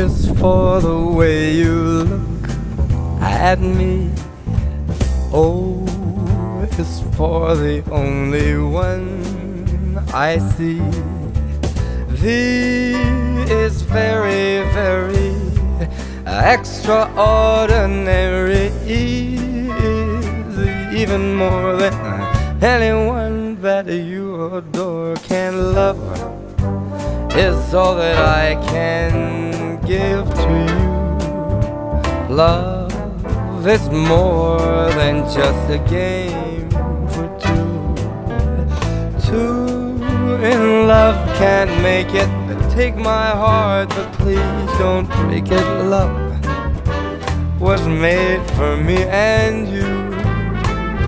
is for the way you look at me. O is for the only one I see. V is very, very extraordinary. E is even more than anyone that you adore can love. Is all that I can give to you. Love is more than just a game for two. Two in love can't make it. Take my heart, but please don't break it. Love was made for me and you.